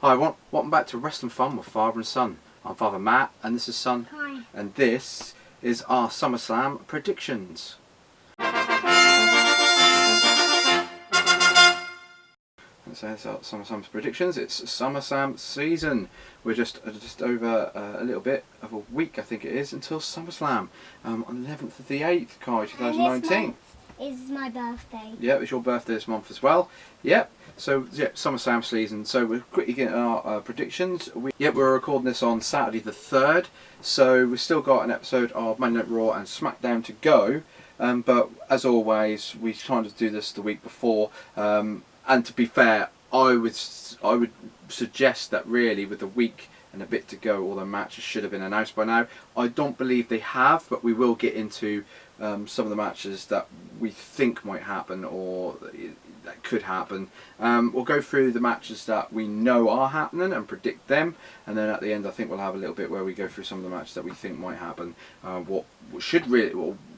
Hi everyone, welcome back to Wrestling Fun with Father and Son. I'm Father Matt and this is Son. Hi. And this is our SummerSlam predictions. So that's our SummerSlam predictions. It's SummerSlam season. We're just over a little bit of a week, I think it is, until SummerSlam on the 11th of the 8th, Kai, 2019. Is my birthday. Yeah, it's your birthday this month as well. Yep. So yeah, SummerSlam season. So we're quickly getting our predictions. We're recording this on Saturday the 3rd. So we've still got an episode of Monday Night Raw and SmackDown to go. But as always, we kind of do this the week before. And to be fair, I would suggest that really with a week and a bit to go, all the matches should have been announced by now. I don't believe they have, but we will get into some of the matches that we think might happen or that could happen. We'll go through the matches that we know are happening and predict them, and then at the end I think we'll have a little bit where we go through some of the matches that we think might happen,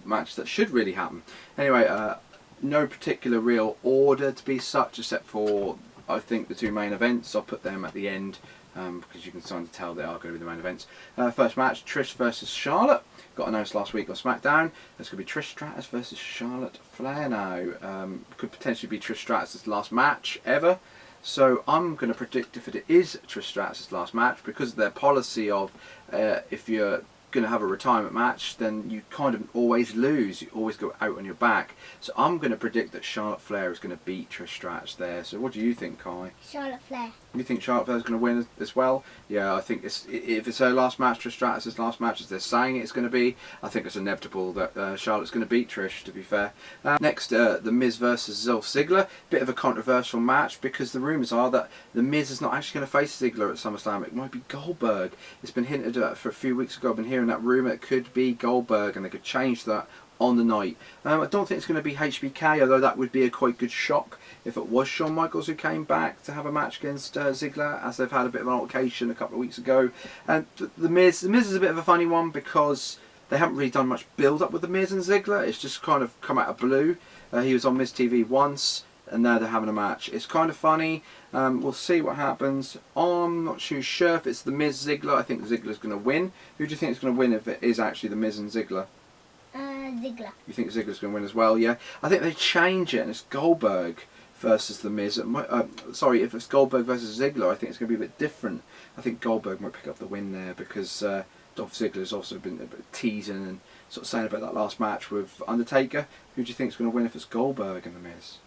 matches that should really happen. Anyway, no particular real order to be such, except for I think the two main events. I'll put them at the end because you can kind of tell they are going to be the main events. First match, Trish versus Charlotte. Got announced last week on SmackDown. There's going to be Trish Stratus versus Charlotte Flair now. Could potentially be Trish Stratus' last match ever. So I'm going to predict if it is Trish Stratus' last match, because of their policy of if you're going to have a retirement match, then you kind of always lose. You always go out on your back. So I'm going to predict that Charlotte Flair is going to beat Trish Stratus there. So what do you think, Kai? Charlotte Flair. You think Charlotte Flair is going to win as well? Yeah, I think if it's her last match, Trish Stratus' last match, as they're saying it's going to be, I think it's inevitable that Charlotte's going to beat Trish, to be fair. Next, The Miz versus Ziggler. Bit of a controversial match because the rumours are that The Miz is not actually going to face Ziggler at SummerSlam. It might be Goldberg. It's been hinted at for a few weeks ago. I've been hearing that rumour. It could be Goldberg, and they could change that on the night. I don't think it's going to be HBK, although that would be a quite good shock if it was Shawn Michaels who came back to have a match against Ziggler, as they've had a bit of an altercation a couple of weeks ago. And the Miz is a bit of a funny one because they haven't really done much build up with the Miz and Ziggler. It's just kind of come out of blue. He was on Miz TV once, and now they're having a match. It's kind of funny. We'll see what happens. I'm not too sure if it's the Miz Ziggler. I think Ziggler's going to win. Who do you think is going to win if it is actually the Miz and Ziggler? Ziggler. You think Ziggler's going to win as well? Yeah. I think they change it and it's Goldberg versus the Miz. Sorry, if it's Goldberg versus Ziggler, I think it's going to be a bit different. I think Goldberg might pick up the win there because Dolph Ziggler's also been a bit teasing and sort of saying about that last match with Undertaker. Who do you think is going to win if it's Goldberg and the Miz?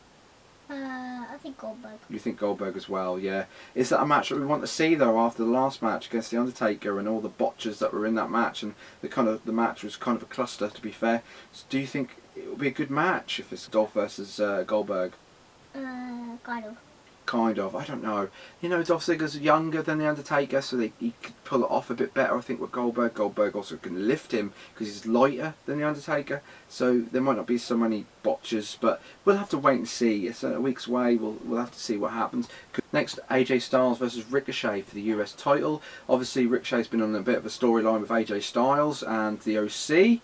I think Goldberg. You think Goldberg as well, yeah. Is that a match that we want to see though after the last match against the Undertaker and all the botches that were in that match, and the match was kind of a cluster, to be fair. So do you think it will be a good match if it's Dolph versus Goldberg? Kind of. I don't know. You know, Dolph Ziggler's younger than the Undertaker, so he could pull it off a bit better, I think, with Goldberg. Goldberg also can lift him because he's lighter than the Undertaker, so there might not be so many botches, but we'll have to wait and see. It's a week's away. We'll have to see what happens. Next, AJ Styles versus Ricochet for the US title. Obviously, Ricochet's been on a bit of a storyline with AJ Styles and the OC.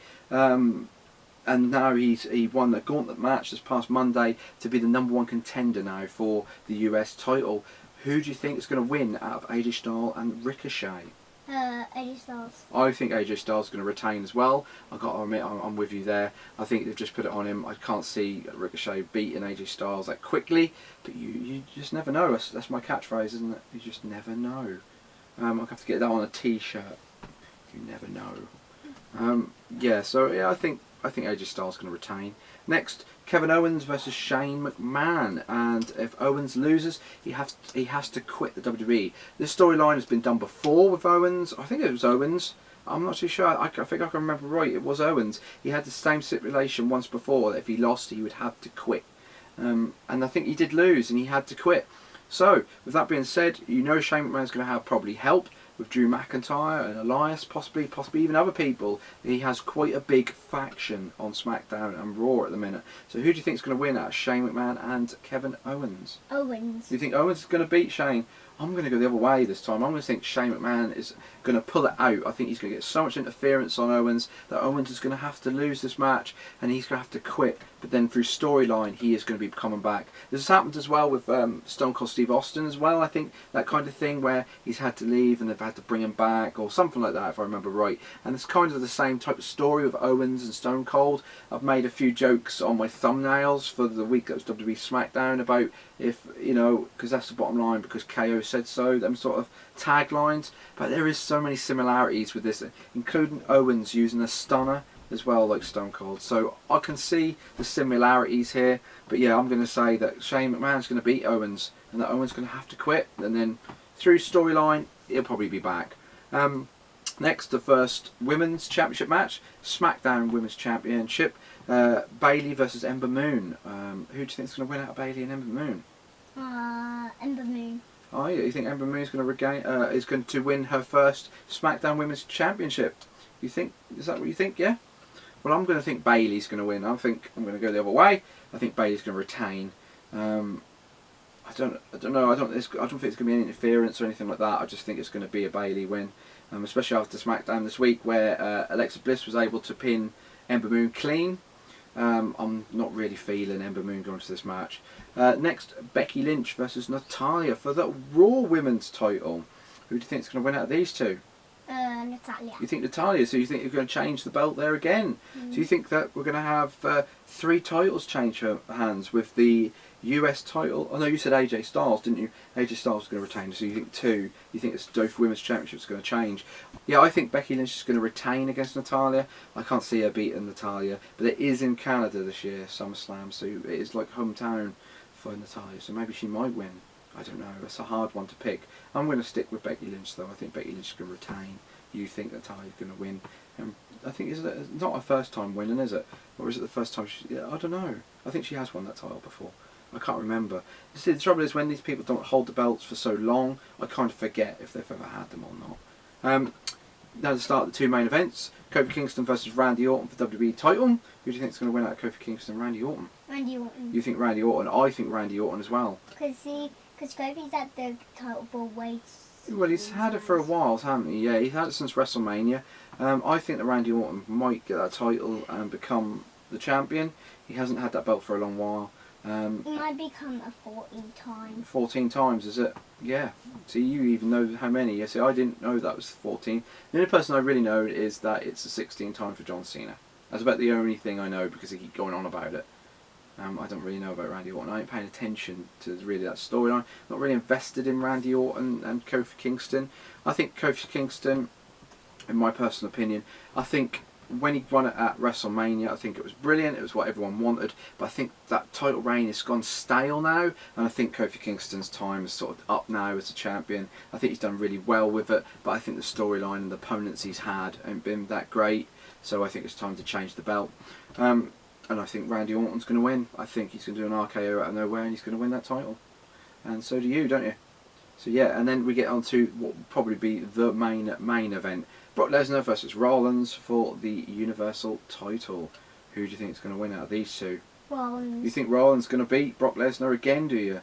And now he won the gauntlet match this past Monday to be the #1 contender now for the US title. Who do you think is going to win out of AJ Styles and Ricochet? AJ Styles. I think AJ Styles is going to retain as well. I've got to admit, I'm with you there. I think they've just put it on him. I can't see Ricochet beating AJ Styles that quickly, but you just never know. That's my catchphrase, isn't it? You just never know. I'll have to get that on a T-shirt. You never know. Yeah, so yeah, I think AJ Styles is going to retain. Next, Kevin Owens versus Shane McMahon, and if Owens loses, he has to quit the WWE. This storyline has been done before with Owens. I think it was Owens. I'm not too sure. I think I can remember right. It was Owens. He had the same stipulation once before that if he lost, he would have to quit. And I think he did lose, and he had to quit. So, with that being said, you know Shane McMahon's going to have probably help with Drew McIntyre and Elias, possibly even other people. He has quite a big faction on SmackDown and Raw at the minute. So who do you think is going to win out of Shane McMahon and Kevin Owens? Owens. Do you think Owens is going to beat Shane? I'm going to go the other way this time. I'm going to think Shane McMahon is going to pull it out. I think he's going to get so much interference on Owens that Owens is going to have to lose this match and he's going to have to quit. But then through storyline, he is going to be coming back. This has happened as well with Stone Cold Steve Austin as well. I think that kind of thing where he's had to leave and they've had to bring him back or something like that, if I remember right. And it's kind of the same type of story with Owens and Stone Cold. I've made a few jokes on my thumbnails for the week that was WWE SmackDown about if, you know, because that's the bottom line, because KO said so, them sort of taglines. But there is so many similarities with this, including Owens using a stunner as well, like Stone Cold. So I can see the similarities here. But yeah, I'm going to say that Shane McMahon's going to beat Owens, and that Owens going to have to quit, and then through storyline, he'll probably be back. Next, the first Women's Championship match, SmackDown Women's Championship, Bayley versus Ember Moon. Who do you think is going to win out of Bayley and Ember Moon? Ember Moon. Oh, yeah, you think Ember Moon is going to is going to win her first SmackDown Women's Championship? You think? Is that what you think? Yeah. Well, I'm going to think Bayley's going to win. I think I'm going to go the other way. I think Bayley's going to retain. I don't know. I don't think it's going to be any interference or anything like that. I just think it's going to be a Bayley win, especially after SmackDown this week, where Alexa Bliss was able to pin Ember Moon clean. I'm not really feeling Ember Moon going to this match. Next, Becky Lynch versus Natalya for the Raw Women's title. Who do you think is going to win out of these two? Natalya. You think Natalya? So you think you're going to change the belt there again? So you think that we're going to have 3 titles change hands with the US title? Oh no, you said AJ Styles, didn't you? AJ Styles is going to retain. So you think 2? You think it's both Women's Championships going to change? Yeah, I think Becky Lynch is going to retain against Natalya. I can't see her beating Natalya, but it is in Canada this year, SummerSlam, so it is like hometown for Natalya. So maybe she might win. I don't know. It's a hard one to pick. I'm going to stick with Becky Lynch though. I think Becky Lynch is going to retain. You think Natalya's going to win? I think it's not her first time winning, is it? Or is it the first time she... Yeah, I don't know. I think she has won that title before. I can't remember. You see, the trouble is when these people don't hold the belts for so long, I kind of forget if they've ever had them or not. Now to start the 2 main events. Kofi Kingston versus Randy Orton for WWE title. Who do you think is going to win out of Kofi Kingston and Randy Orton? Randy Orton. You think Randy Orton? I think Randy Orton as well. Because Kofi's had the title for way. Well, he's had it for a while, hasn't he? Yeah, he's had it since WrestleMania. I think that Randy Orton might get that title and become the champion. He hasn't had that belt for a long while. He might become a 14 times. 14 times, is it? Yeah. See, you even know how many. Yeah, see, I didn't know that was 14. The only person I really know is that it's a 16 time for John Cena. That's about the only thing I know because they keep going on about it. I don't really know about Randy Orton. I ain't paying attention to really that storyline. Not really invested in Randy Orton and Kofi Kingston. I think Kofi Kingston, in my personal opinion, I think when he won it at WrestleMania, I think it was brilliant. It was what everyone wanted. But I think that title reign has gone stale now. And I think Kofi Kingston's time is sort of up now as a champion. I think he's done really well with it. But I think the storyline and the opponents he's had haven't been that great. So I think it's time to change the belt. And I think Randy Orton's going to win. I think he's going to do an RKO out of nowhere and he's going to win that title. And so do you, don't you? So yeah, and then we get on to what will probably be the main event. Brock Lesnar versus Rollins for the Universal title. Who do you think is going to win out of these two? Rollins. You think Rollins going to beat Brock Lesnar again, do you?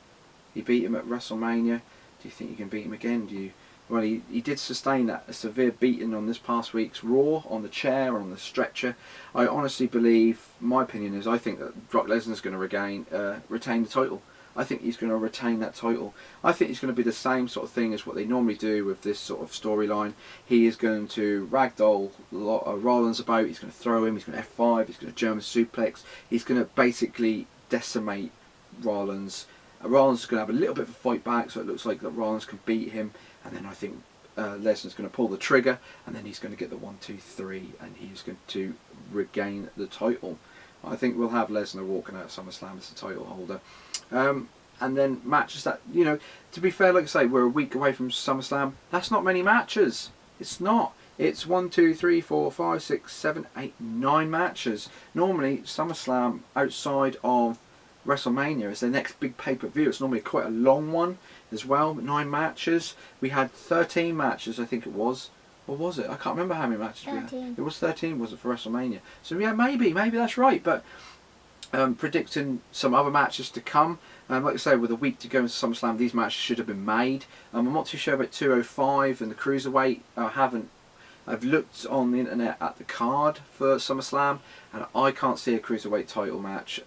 He beat him at WrestleMania. Do you think you can beat him again? Do you? Well, he did sustain a severe beating on this past week's Raw, on the chair, on the stretcher. I honestly believe, my opinion is, I think that Brock Lesnar's going to retain the title. I think he's going to retain that title. I think it's going to be the same sort of thing as what they normally do with this sort of storyline. He is going to ragdoll Rollins about, he's going to throw him, he's going to F5, he's going to German suplex. He's going to basically decimate Rollins. Rollins is going to have a little bit of a fight back, so it looks like that Rollins can beat him. And then I think Lesnar's going to pull the trigger, and then he's going to get the 1, 2, 3, and he's going to regain the title. I think we'll have Lesnar walking out of SummerSlam as the title holder. And then matches that, you know, to be fair, like I say, we're a week away from SummerSlam. That's not many matches. It's not. It's 1, 2, 3, 4, 5, 6, 7, 8, 9 matches. Normally, SummerSlam outside of WrestleMania is the next big pay-per-view. It's normally quite a long one as well. 9 matches. We had 13 matches, I think it was. Or was it? I can't remember how many matches 13. we had. It was 13, was it, for WrestleMania? So yeah, maybe that's right. But Predicting some other matches to come. Like I say, with a week to go into SummerSlam, these matches should have been made. I'm not too sure about 205 and the Cruiserweight. I've looked on the internet at the card for SummerSlam, and I can't see a Cruiserweight title match.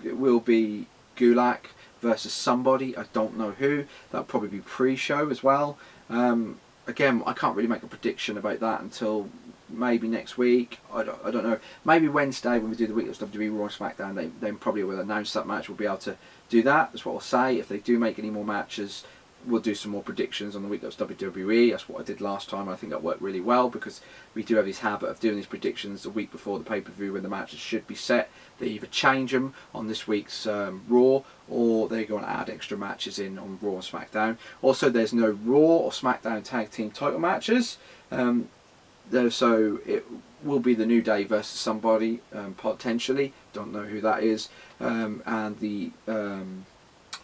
It will be Gulak versus somebody, I don't know who. That'll probably be pre-show as well. Again, I can't really make a prediction about that until maybe next week. I don't know. Maybe Wednesday when we do the week of WWE Raw and SmackDown, they probably will announce that match. We'll be able to do that. That's what I'll say. If they do make any more matches, we'll do some more predictions on the week of WWE. That's what I did last time. I think that worked really well because we do have this habit of doing these predictions a week before the pay-per-view when the matches should be set. They either change them on this week's Raw, or they're going to add extra matches in on Raw and SmackDown. Also, there's no Raw or SmackDown tag team title matches. So it will be the New Day versus somebody, potentially. Don't know who that is. And the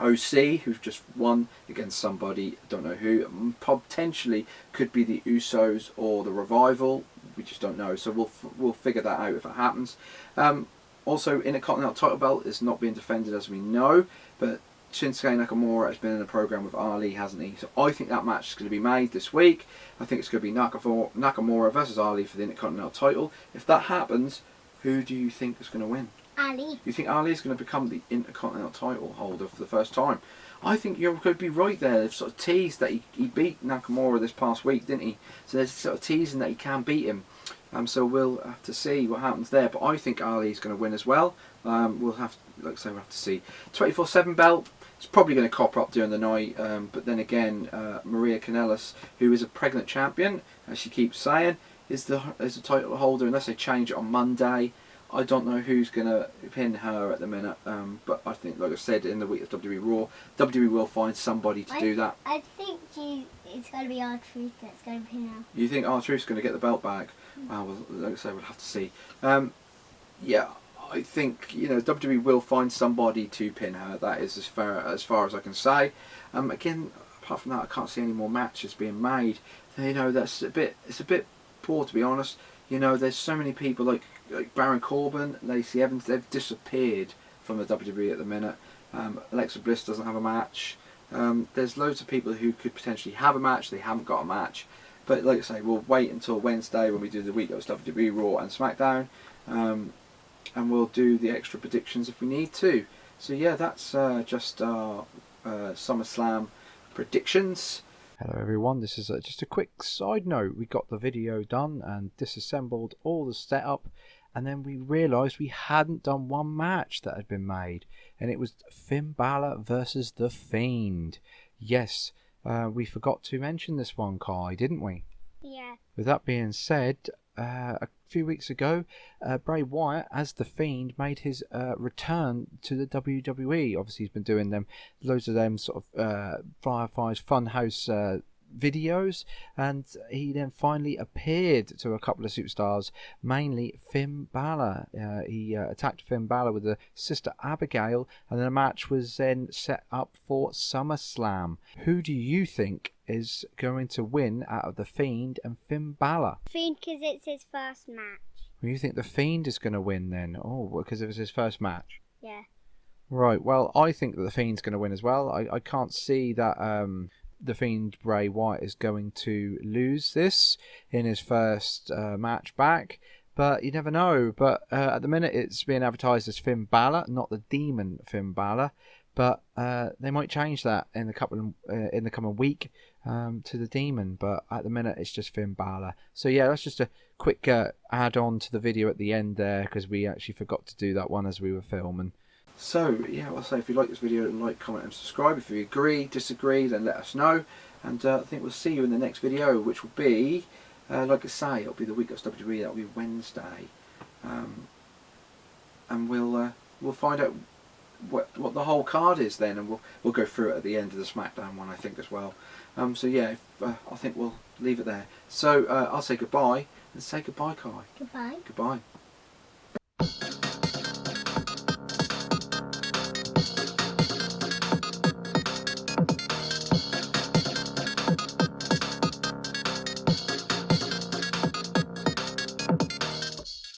OC, who've just won against somebody, don't know who. Potentially could be the Usos or the Revival. We just don't know. So we'll figure that out if it happens. Also, Intercontinental title belt is not being defended as we know, but Shinsuke Nakamura has been in a program with Ali, hasn't he? So I think that match is going to be made this week. I think it's going to be Nakamura versus Ali for the Intercontinental title. If that happens, who do you think is going to win? Ali. You think Ali is going to become the Intercontinental title holder for the first time? I think you could be right there. They've sort of teased that he beat Nakamura this past week, didn't he? So they're sort of teasing that he can beat him. So we'll have to see what happens there. But I think Ali is going to win as well. We'll have to see. 24/7 belt. It's probably going to cop up during the night, but then again, Maria Kanellis, who is a pregnant champion, as she keeps saying, is the title holder unless they change it on Monday. I don't know who's going to pin her at the minute, but I think, like I said, in the week of WWE Raw, WWE will find somebody to do that. I think it's going to be R-Truth that's going to pin her. You think R-Truth's going to get the belt back? Well, like I say, we'll have to see. Yeah. I think WWE will find somebody to pin her. That is as far as I can say. Again, apart from that, I can't see any more matches being made. It's a bit poor, to be honest. There's so many people like Baron Corbin, Lacey Evans. They've disappeared from the WWE at the minute. Alexa Bliss doesn't have a match. There's loads of people who could potentially have a match. They haven't got a match. But like I say, we'll wait until Wednesday when we do the week of WWE Raw and SmackDown. And we'll do the extra predictions if we need to. So yeah, that's just our SummerSlam predictions. Hello everyone, this is just a quick side note. We got the video done and disassembled all the setup, and then we realised we hadn't done one match that had been made, and it was Finn Balor versus The Fiend. Yes, we forgot to mention this one, Kai, didn't we? Yeah. With that being said, a few weeks ago, Bray Wyatt, as The Fiend, made his return to the WWE. Obviously, he's been doing loads of them sort of Fireflies Funhouse videos, and he then finally appeared to a couple of superstars, mainly Finn Balor. He attacked Finn Balor with a sister Abigail, and the match was then set up for SummerSlam. Who do you think is going to win out of The Fiend and Finn Balor? Fiend, because it's his first match. Well, you think The Fiend is going to win then? Oh, because it was his first match? Yeah. Right, well, I think that The Fiend's going to win as well. I can't see that The Fiend Bray Wyatt is going to lose this in his first match back. But you never know. But at the minute it's being advertised as Finn Balor, not the Demon Finn Balor. But they might change that in the coming week to the Demon. But at the minute it's just Finn Balor. So yeah, that's just a quick add on to the video at the end there, because we actually forgot to do that one as we were filming. So yeah, I'll say if you like this video, like, comment and subscribe. If you agree, disagree, then let us know. And I think we'll see you in the next video, which will be, like I say, it'll be the week of WWE. That'll be Wednesday, and we'll find out what the whole card is then, and we'll go through it at the end of the SmackDown one, I think, as well. So yeah, I think we'll leave it there. So I'll say goodbye and say goodbye, Kai. Goodbye. Goodbye.